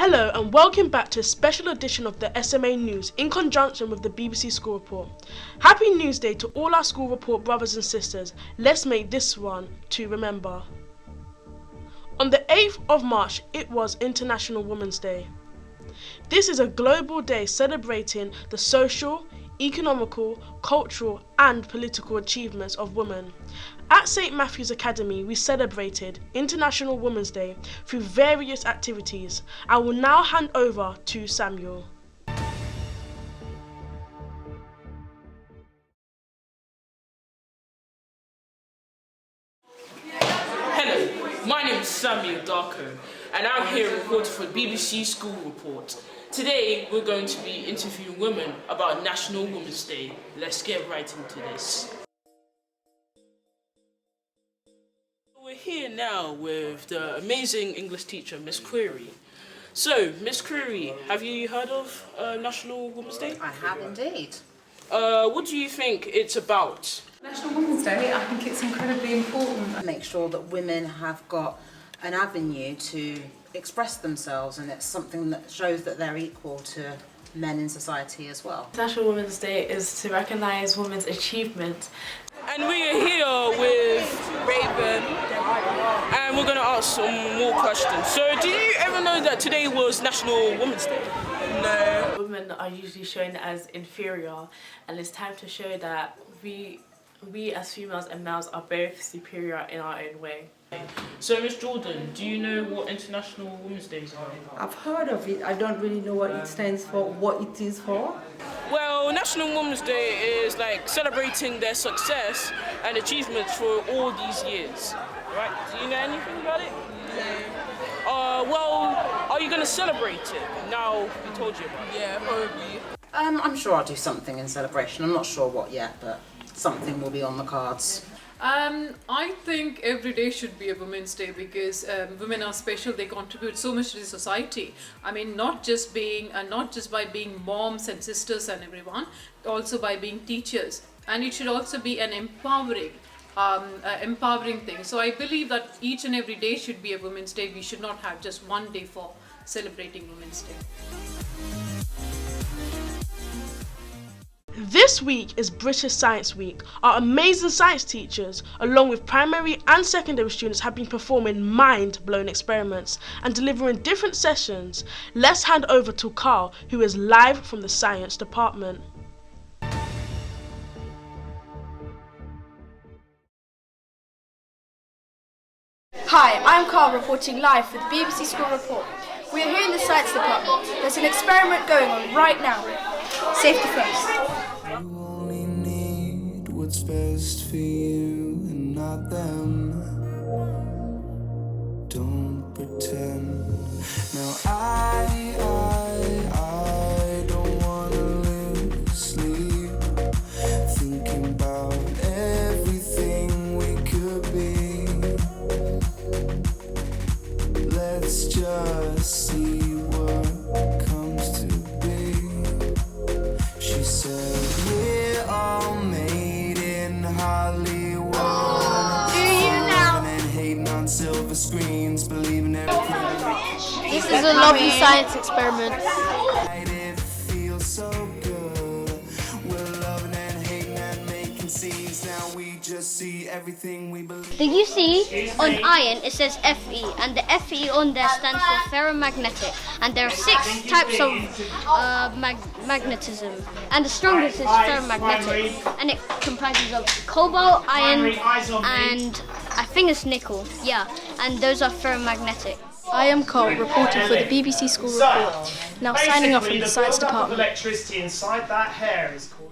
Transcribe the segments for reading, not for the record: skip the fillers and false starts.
Hello and welcome back to a special edition of the SMA News in conjunction with the BBC School Report. Happy News Day to all our School Report brothers and sisters. Let's make this one to remember. On the 8th of March, it was International Women's Day. This is a global day celebrating the social, economical, cultural and political achievements of women. At St Matthew's Academy, we celebrated International Women's Day through various activities. I will now hand over to Samuel. Hello, my name is Samuel Darko and I'm here reporting for the BBC School Report. Today we're going to be interviewing women about National Women's Day. Let's get right into this. We're here now with the amazing English teacher, Miss Query. So, Miss Query, have you heard of National Women's Day? I have indeed. What do you think it's about? National Women's Day, I think it's incredibly important. Make sure that women have got an avenue to express themselves, and it's something that shows that they're equal to men in society as well. National Women's Day is to recognise women's achievements. And we are here with Raven, and we're going to ask some more questions. So, did you ever know that today was National Women's Day? No. Women are usually shown as inferior, and it's time to show that we as females and males are both superior in our own way. So, Miss Jordan, do you know what International Women's Day is? I've heard of it. I don't really know what it stands for, what it is for. Well, National Women's Day is like celebrating their success and achievements for all these years. Right? Do you know anything about it? No. Well, are you going to celebrate it now we told you about it? Yeah, probably. I'm sure I'll do something in celebration. I'm not sure what yet, but something will be on the cards. I think every day should be a Women's Day because women are special. They contribute so much to the society. I mean, not just by being moms and sisters and everyone, also by being teachers. And it should also be an empowering thing. So I believe that each and every day should be a Women's Day. We should not have just one day for celebrating Women's Day. This week is British Science Week. Our amazing science teachers, along with primary and secondary students, have been performing mind-blowing experiments and delivering different sessions. Let's hand over to Karl, who is live from the science department. Hi, I'm Karl reporting live for the BBC School Report. We are here in the Science Department. There's an experiment going on right now. Safety first. You only need what's best for you and not them. Don't pretend. Now I don't wanna lose sleep, thinking about everything we could be. Let's just see what comes to be. She said, we're all made in Hollywood. Do you now? And hating on silver screens, believing everything. This is a lovely science experiment. It feels so good. We're loving and hating and making scenes. Now we just see everything we believe. Did you see on iron it says Fe, and the Fe on there stands for ferromagnetic, and there are 6 types of magnetism, and the strongest is ferromagnetic, and it comprises of cobalt, iron, and I think it's nickel, yeah, and those are ferromagnetic. I am Karl, reporting for the BBC School Report. Now signing off from the Science Department. Electricity inside that hair is causing.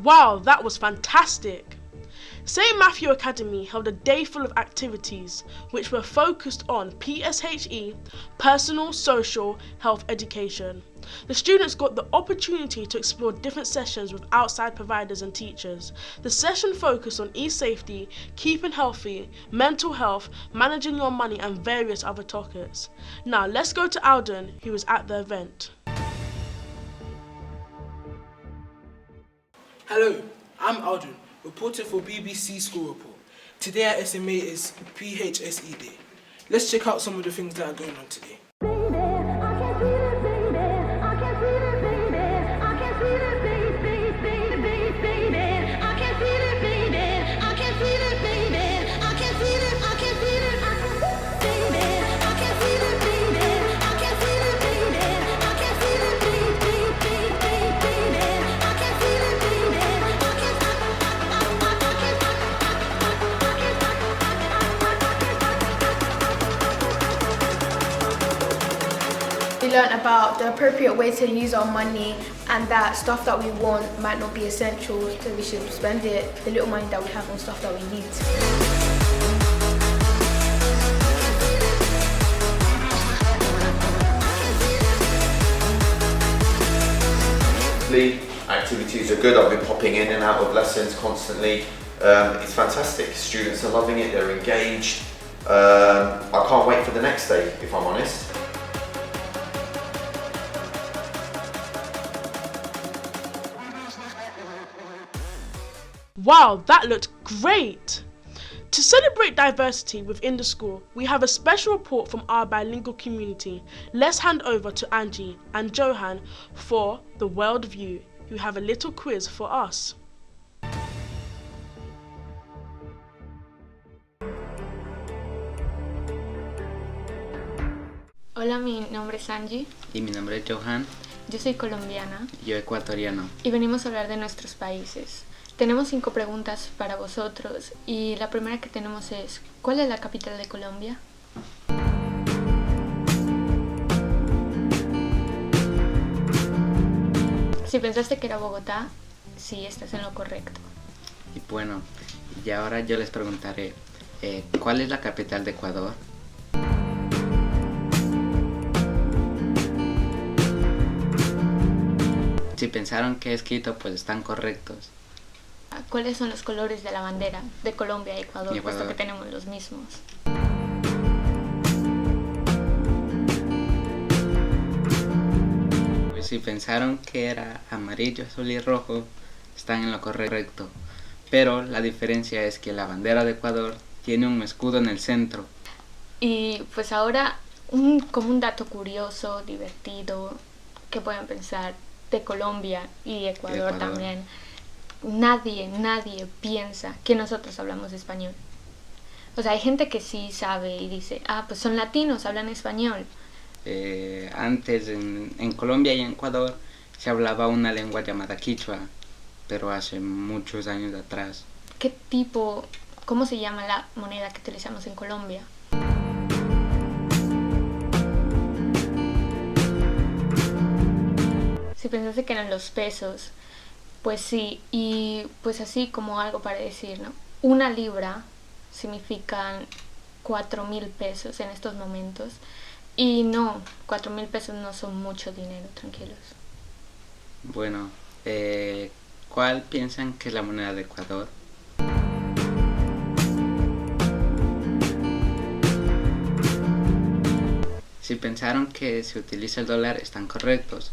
Wow, that was fantastic! St Matthew Academy held a day full of activities which were focused on PSHE, personal, social, health education. The students got the opportunity to explore different sessions with outside providers and teachers. The session focused on e-safety, keeping healthy, mental health, managing your money and various other topics. Now let's go to Alden, who was at the event. Hello, I'm Alden, reporting for BBC School Report. Today at SMA is PHSE Day. let's check out some of the things that are going on today. We learnt about the appropriate way to use our money and that stuff that we want might not be essential, so we should spend the little money that we have on stuff that we need. Activities are good. I've been popping in and out of lessons constantly. It's fantastic. Students are loving it, they're engaged. I can't wait for the next day, if I'm honest. Wow, that looked great! To celebrate diversity within the school, we have a special report from our bilingual community. Let's hand over to Angie and Johan for the World View, who have a little quiz for us. Hola, mi nombre es Angie. Y mi nombre es Johan. Yo soy colombiana. Yo ecuatoriano. Y venimos a hablar de nuestros países. Tenemos 5 preguntas para vosotros y la primera que tenemos es ¿cuál es la capital de Colombia? Si pensaste que era Bogotá, sí, estás en lo correcto. Y bueno, y ahora yo les preguntaré ¿cuál es la capital de Ecuador? Si pensaron que es Quito, pues están correctos. ¿Cuáles son los colores de la bandera de Colombia y Ecuador, puesto que tenemos los mismos? Pues si pensaron que era amarillo, azul y rojo, están en lo correcto. Pero la diferencia es que la bandera de Ecuador tiene un escudo en el centro. Y pues ahora, como un dato curioso, divertido, que pueden pensar de Colombia y Ecuador también. Nadie piensa que nosotros hablamos español. O sea, hay gente que sí sabe y dice, pues son latinos, hablan español. Antes en Colombia y en Ecuador se hablaba una lengua llamada quichua, pero hace muchos años atrás. ¿Cómo se llama la moneda que utilizamos en Colombia? Si pensaste que eran los pesos, pues sí, y pues así como algo para decir, ¿no? 1 libra significan 4,000 pesos en estos momentos. Y no, 4,000 pesos no son mucho dinero, tranquilos. Bueno, ¿cuál piensan que es la moneda de Ecuador? Si pensaron que se utiliza el dólar, están correctos.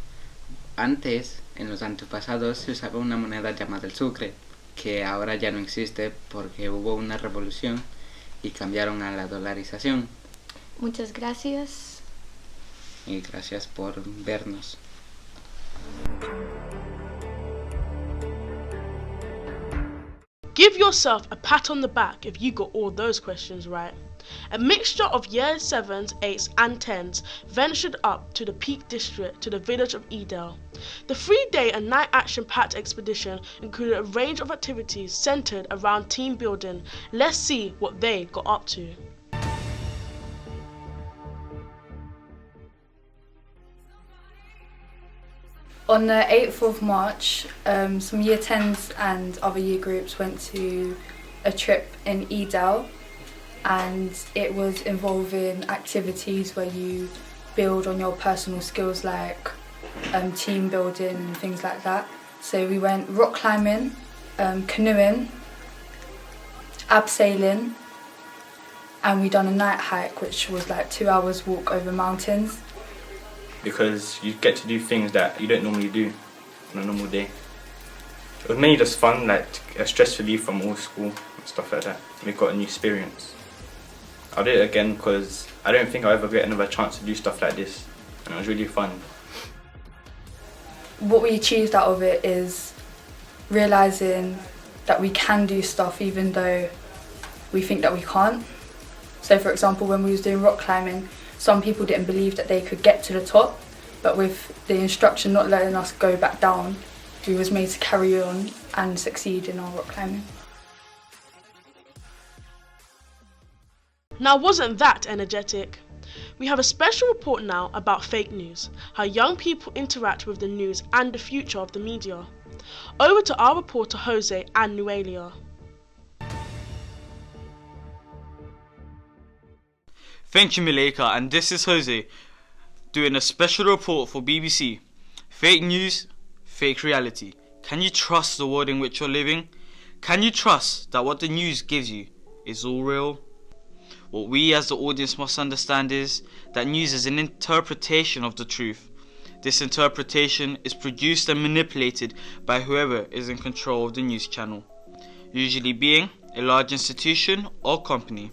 Antes, en los antepasados, se usaba una moneda llamada el sucre, que ahora ya no existe porque hubo una revolución y cambiaron a la dolarización. Muchas gracias. Y gracias por vernos. Give yourself a pat on the back if you got all those questions right. A mixture of year 7s, 8s and 10s ventured up to the Peak District to the village of Ayden. The 3-day and night action-packed expedition included a range of activities centered around team building. Let's see what they got up to. On the 8th of March, some year 10s and other year groups went to a trip in Ayden, and it was involving activities where you build on your personal skills like team building and things like that. So we went rock climbing, canoeing, abseiling, and we done a night hike which was like 2 hours walk over mountains. Because you get to do things that you don't normally do on a normal day. It was mainly just fun, like a stress relief from all school and stuff like that. We got a new experience. I'll do it again because I don't think I'll ever get another chance to do stuff like this, and it was really fun. What we achieved out of it is realising that we can do stuff even though we think that we can't. So for example, when we was doing rock climbing, some people didn't believe that they could get to the top, but with the instruction not letting us go back down, we was made to carry on and succeed in our rock climbing. Now, wasn't that energetic? We have a special report now about fake news, how young people interact with the news and the future of the media. Over to our reporter Jose and Noelia. Thank you, Maliaka, and this is Jose doing a special report for BBC. Fake news, fake reality. Can you trust the world in which you're living? Can you trust that what the news gives you is all real? What we as the audience must understand is that news is an interpretation of the truth. This interpretation is produced and manipulated by whoever is in control of the news channel, usually being a large institution or company.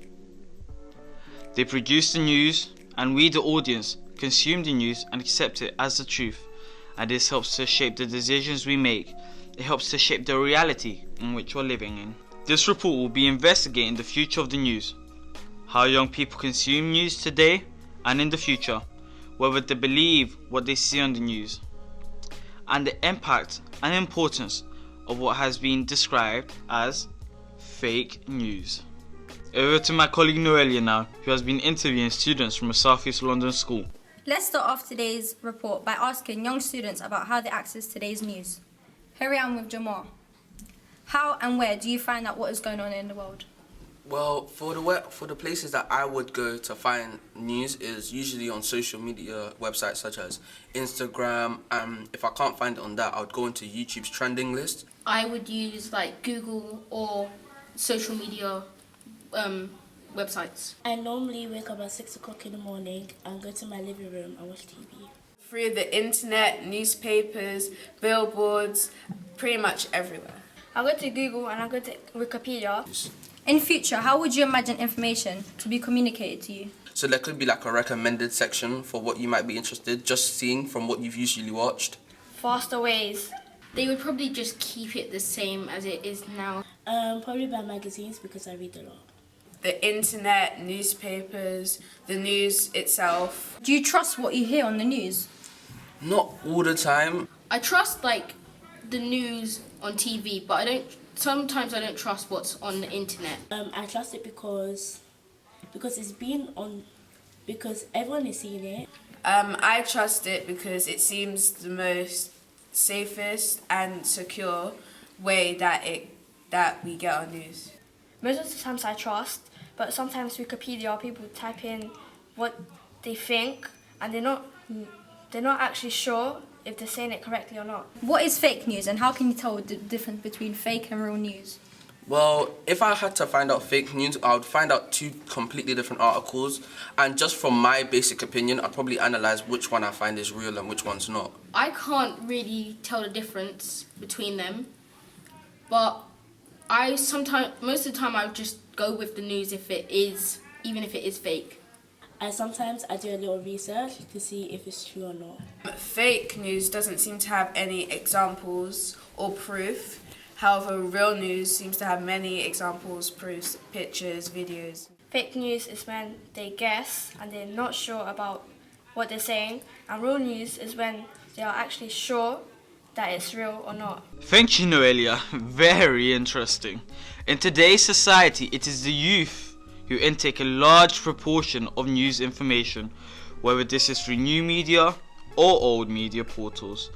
They produce the news, and we, the audience, consume the news and accept it as the truth, and this helps to shape the decisions we make. It helps to shape the reality in which we're living in. This report will be investigating the future of the news, how young people consume news today and in the future, whether they believe what they see on the news, and the impact and importance of what has been described as fake news. Over to my colleague Noelia now, who has been interviewing students from a South East London school. Let's start off today's report by asking young students about how they access today's news. Here I am with Jamal. How and where do you find out what is going on in the world? Well, for the places that I would go to find news is usually on social media websites such as Instagram. If I can't find it on that, I would go into YouTube's trending list. I would use like Google or social media websites. I normally wake up at 6 o'clock in the morning and go to my living room and watch TV. Through the internet, newspapers, billboards, pretty much everywhere. I go to Google and I go to Wikipedia. In future, how would you imagine information to be communicated to you? So there could be like a recommended section for what you might be interested, just seeing from what you've usually watched. Faster ways. They would probably just keep it the same as it is now. Probably by magazines because I read a lot. The internet, newspapers, the news itself. Do you trust what you hear on the news? Not all the time. I trust like the news on TV, but sometimes I don't trust what's on the internet. I trust it because it's been on, because everyone is seeing it. I trust it because it seems the most safest and secure way that we get our news. Most of the times I trust, but sometimes Wikipedia people type in what they think and they're not actually sure if they're saying it correctly or not. What is fake news and how can you tell the difference between fake and real news? Well, if I had to find out fake news, I would find out two completely different articles, and just from my basic opinion, I'd probably analyse which one I find is real and which one's not. I can't really tell the difference between them, but most of the time I would just go with the news even if it is fake. And sometimes I do a little research to see if it's true or not. Fake news doesn't seem to have any examples or proof. However, real news seems to have many examples, proofs, pictures, videos. Fake news is when they guess and they're not sure about what they're saying, and real news is when they are actually sure that it's real or not. Thank you, Noelia. Very interesting. In today's society, it is the youth who intake a large proportion of news information, whether this is through new media or old media portals.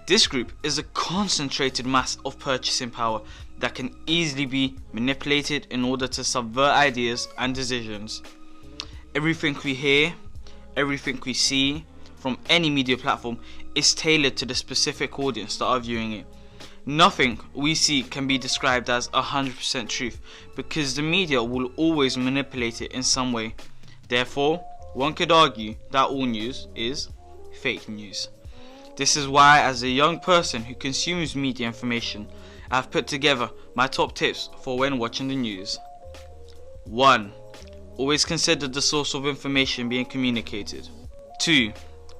This group is a concentrated mass of purchasing power that can easily be manipulated in order to subvert ideas and decisions. Everything we hear, everything we see from any media platform is tailored to the specific audience that are viewing it. Nothing we see can be described as 100% truth because the media will always manipulate it in some way. Therefore, one could argue that all news is fake news. This is why, as a young person who consumes media information, I have put together my top tips for when watching the news. 1. Always consider the source of information being communicated. 2.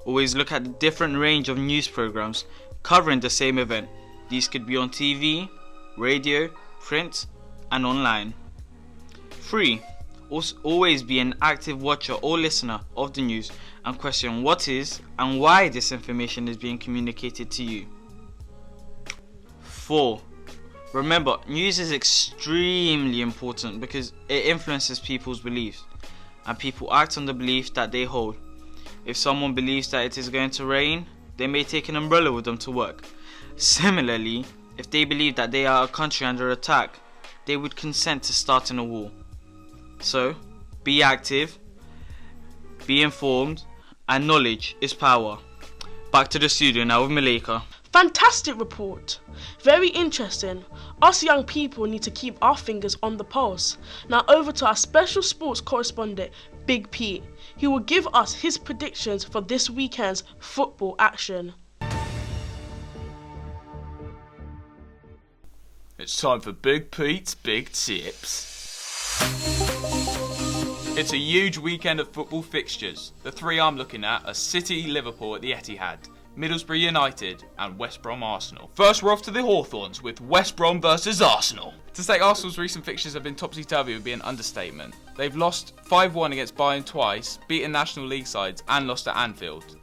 Always look at the different range of news programs covering the same event. These could be on TV, radio, print, and online. 3. Always be an active watcher or listener of the news and question what is and why this information is being communicated to you. 4. Remember, news is extremely important because it influences people's beliefs, and people act on the belief that they hold. If someone believes that it is going to rain, they may take an umbrella with them to work. Similarly, if they believe that they are a country under attack, they would consent to starting a war. So, be active, be informed, and knowledge is power. Back to the studio now with Maliaka. Fantastic report. Very interesting. Us young people need to keep our fingers on the pulse. Now over to our special sports correspondent, Big Pete. He will give us his predictions for this weekend's football action. It's time for Big Pete's Big Tips. It's a huge weekend of football fixtures. The three I'm looking at are City, Liverpool at the Etihad, Middlesbrough United and West Brom Arsenal. First, we're off to the Hawthorns with West Brom versus Arsenal. To say Arsenal's recent fixtures have been topsy-turvy would be an understatement. They've lost 5-1 against Bayern twice, beaten National League sides and lost at Anfield.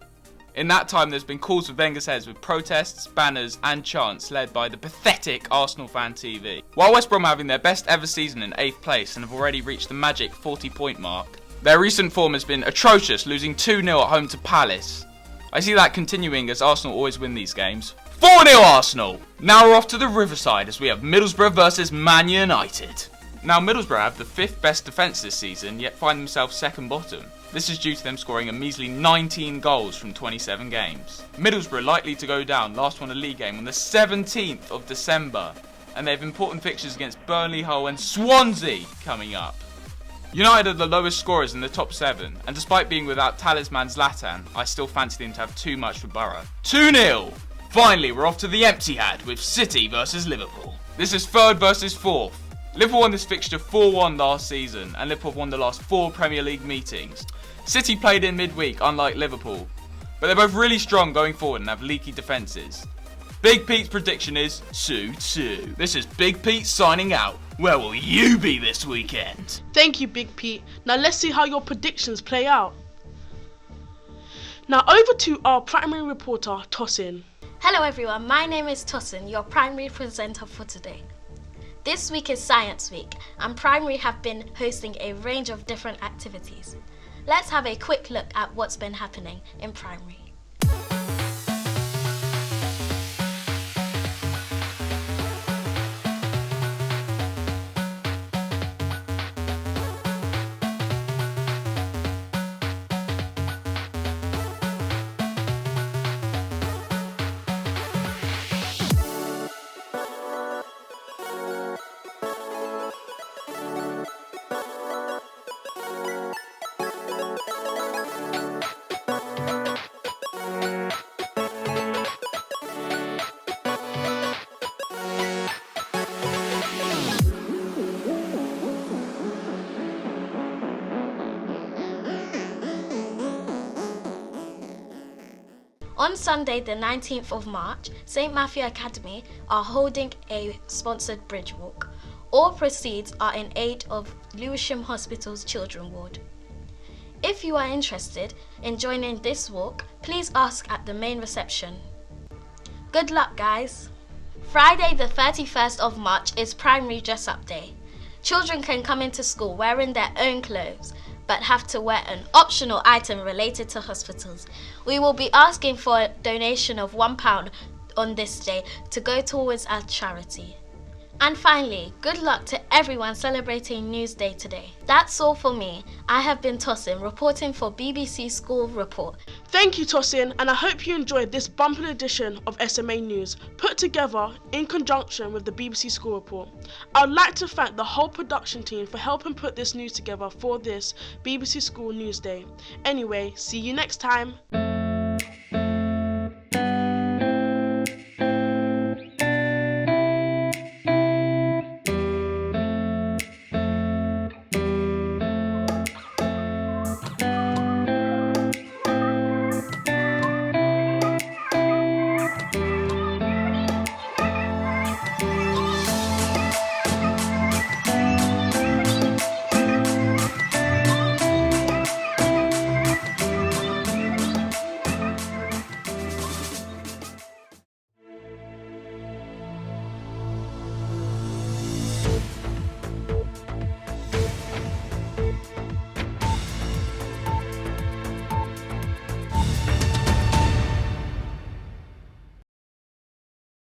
In that time, there's been calls for Wenger's heads with protests, banners and chants led by the pathetic Arsenal Fan TV. While West Brom are having their best ever season in 8th place and have already reached the magic 40-point mark, their recent form has been atrocious, losing 2-0 at home to Palace. I see that continuing as Arsenal always win these games. 4-0 Arsenal! Now we're off to the Riverside as we have Middlesbrough versus Man United. Now Middlesbrough have the 5th best defence this season, yet find themselves second bottom. This is due to them scoring a measly 19 goals from 27 games. Middlesbrough likely to go down, last won a league game on the 17th of December, and they have important fixtures against Burnley, Hull and Swansea coming up. United are the lowest scorers in the top 7, and despite being without talisman Zlatan, I still fancy them to have too much for Borough. 2-0! Finally, we're off to the Etihad with City versus Liverpool. This is 3rd versus 4th. Liverpool won this fixture 4-1 last season, and Liverpool have won the last 4 Premier League meetings. City played in midweek, unlike Liverpool, but they're both really strong going forward and have leaky defences. Big Pete's prediction is 2-2. This is Big Pete signing out. Where will you be this weekend? Thank you, Big Pete. Now let's see how your predictions play out. Now over to our primary reporter, Tosin. Hello everyone, my name is Tosin, your primary presenter for today. This week is Science Week, and primary have been hosting a range of different activities. Let's have a quick look at what's been happening in primary. On Sunday the 19th of March, St Matthew Academy are holding a sponsored bridge walk. All proceeds are in aid of Lewisham Hospital's Children Ward. If you are interested in joining this walk, please ask at the main reception. Good luck guys! Friday the 31st of March is Primary Dress Up Day. Children can come into school wearing their own clothes, but have to wear an optional item related to hospitals. We will be asking for a donation of £1 on this day to go towards our charity. And finally, good luck to everyone celebrating News Day today. That's all for me. I have been Tosin, reporting for BBC School Report. Thank you, Tosin, and I hope you enjoyed this bumper edition of SMA News, put together in conjunction with the BBC School Report. I'd like to thank the whole production team for helping put this news together for this BBC School News Day. Anyway, see you next time.